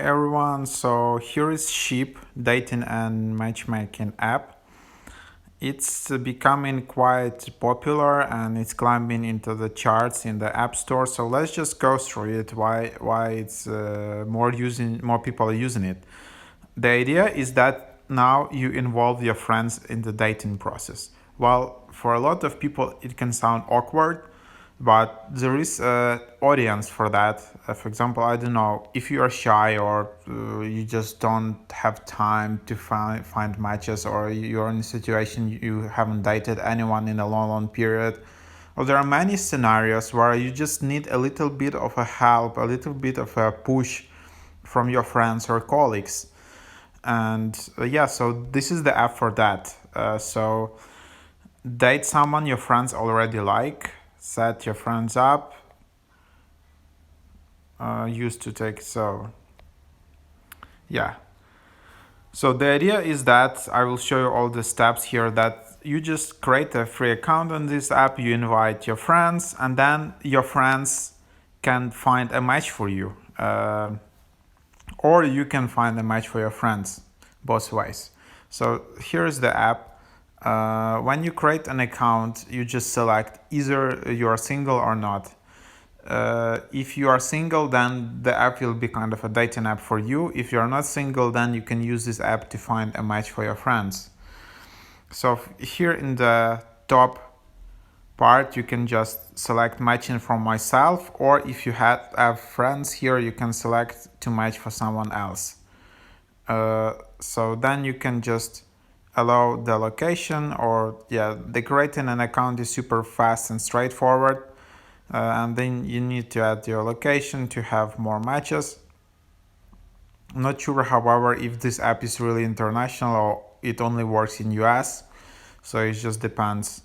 everyone, so here is Sheep Dating and Matchmaking app. It's becoming quite popular and it's climbing into the charts in the App Store. So let's just go through it. Why it's more people are using it. The idea is that now you involve your friends in the dating process. Well, for a lot of people it can sound awkward, but there is an audience for that. For example, I don't know, if you are shy or you just don't have time to find matches, or you're in a situation you haven't dated anyone in a long period, or there are many scenarios where you just need a little bit of a help, a little bit of a push from your friends or colleagues. And so this is the app for that. So date someone your friends already like, set your friends up. Used to take so the idea is that I will show you all the steps here, that you just create a free account on this app, you invite your friends, and then your friends can find a match for you, or you can find a match for your friends, both ways. So here's the app. When you create an account, you just select either you are single or not. If you are single, then the app will be kind of a dating app for you. If you are not single, then you can use this app to find a match for your friends. So here in the top part, you can just select matching from myself, or if you have friends here, you can select to match for someone else. So then you can just allow the location, or creating an account is super fast and straightforward. And then you need to add your location to have more matches. I'm not sure, however, if this app is really international or it only works in US, so it just depends.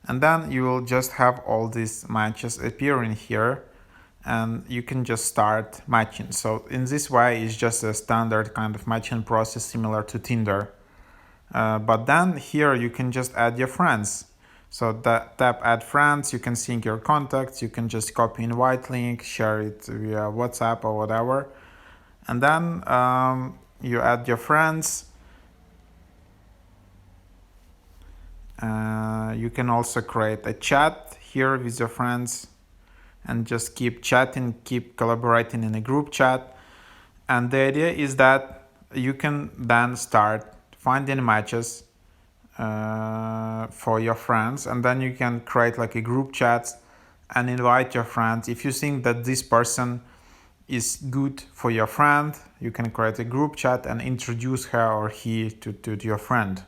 And then you will just have all these matches appearing here, and you can just start matching. So in this way, it's just a standard kind of matching process similar to Tinder. But then here you can just add your friends. So tap add friends, you can sync your contacts, you can just copy invite link, share it via WhatsApp or whatever. And then you add your friends. You can also create a chat here with your friends and just keep chatting, keep collaborating in a group chat. And the idea is that you can then start finding matches for your friends, and then you can create like a group chat and invite your friends. If you think that this person is good for your friend, you can create a group chat and introduce her or he to your friend.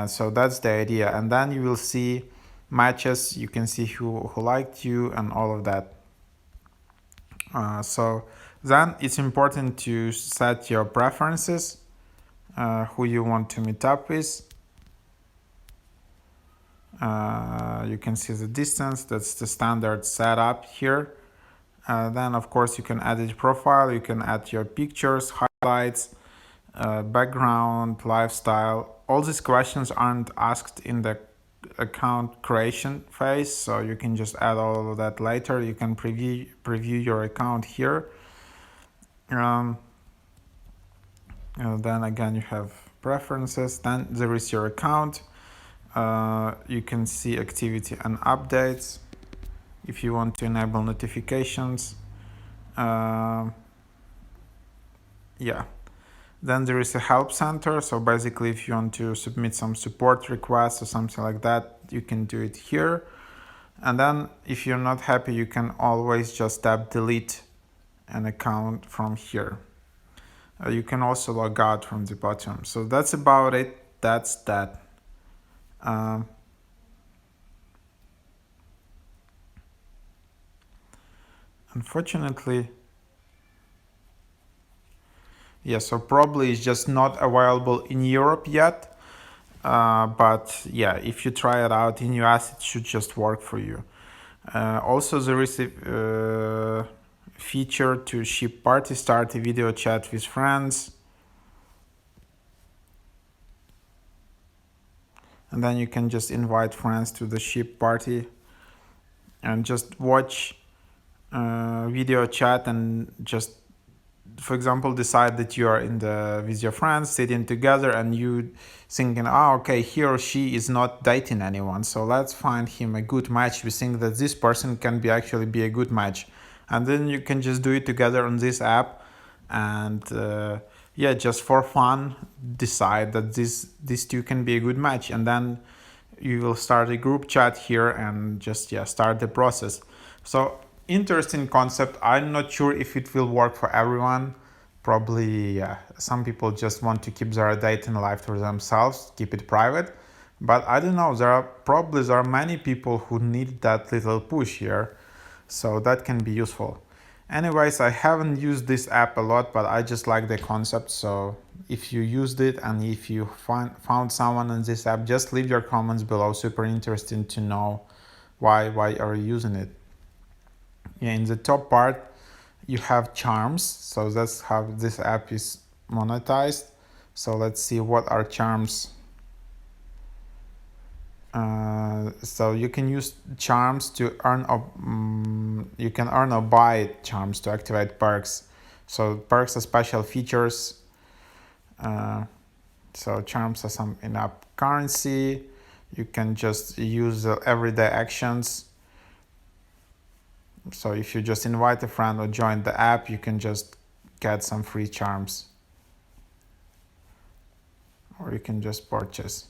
So that's the idea, and then you will see matches, you can see who liked you and all of that. So then it's important to set your preferences, who you want to meet up with. You can see the distance, that's the standard setup here. Then of course you can edit your profile, you can add your pictures, highlights, background, lifestyle. All these questions aren't asked in the account creation phase, so you can just add all of that later. You can preview your account here. Then again you have preferences, then there is your account. You can see activity and updates if you want to enable notifications. Then there is a help center, so basically if you want to submit some support requests or something like that, you can do it here. And then if you're not happy, you can always just tap delete an account from here. You can also log out from the bottom. So that's about it. That's that. Unfortunately, so probably it's just not available in Europe yet. But if you try it out in US, it should just work for you. Also, there is a feature to ship party, start a video chat with friends. And then you can just invite friends to the ship party and just watch video chat and just for example, decide that you are with your friends sitting together, and you thinking, oh, okay, he or she is not dating anyone, so let's find him a good match. We think that this person can actually be a good match, and then you can just do it together on this app, and yeah, just for fun, decide that these two can be a good match, and then you will start a group chat here and just start the process. So interesting concept. I'm not sure if it will work for everyone. Probably some people just want to keep their dating life to themselves, keep it private. But I don't know, there are many people who need that little push here, so that can be useful. Anyways, I haven't used this app a lot, but I just like the concept. So if you used it and if you found someone in this app, just leave your comments below. Super interesting to know why are you using it. Yeah, in the top part you have charms, so that's how this app is monetized. So let's see what are charms. So you can use charms to earn you can earn or buy charms to activate perks. So perks are special features. So charms are some in-app currency. You can just use everyday actions. So if you just invite a friend or join the app, you can just get some free charms, or you can just purchase.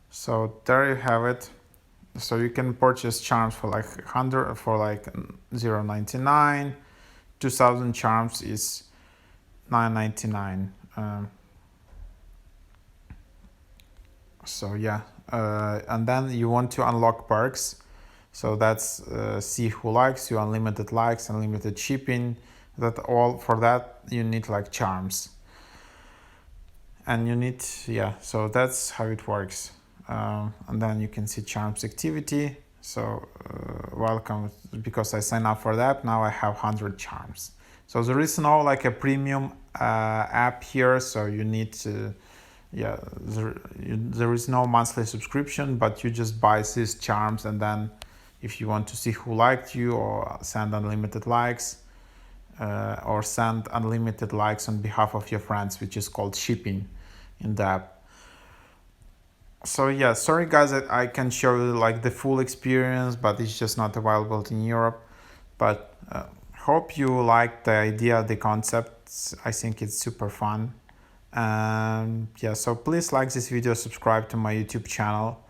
So there you have it. So you can purchase charms for like 100, for like 0.99. 2000 charms is 9.99. So yeah, and then you want to unlock perks. So that's see who likes you, unlimited likes, unlimited shipping. That all for that you need like charms, and you need So that's how it works. And then you can see charms activity. So welcome, because I signed up for the app. Now I have 100 charms. So there is no like a premium app here. So you need to there is no monthly subscription, but you just buy these charms, and then if you want to see who liked you, or send unlimited likes, or send unlimited likes on behalf of your friends, which is called shipping in the app. So yeah, sorry guys that I can show you like the full experience, but it's just not available in Europe. But hope you like the idea, the concept. I think it's super fun. Yeah, so please like this video, subscribe to my YouTube channel.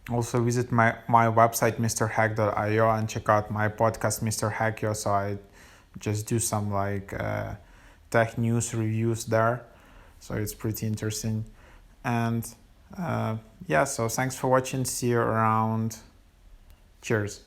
Also visit my website mrhack.io and check out my podcast Mr. Hack. So I just do some like tech news reviews there, so it's pretty interesting. And yeah, so thanks for watching, see you around. Cheers.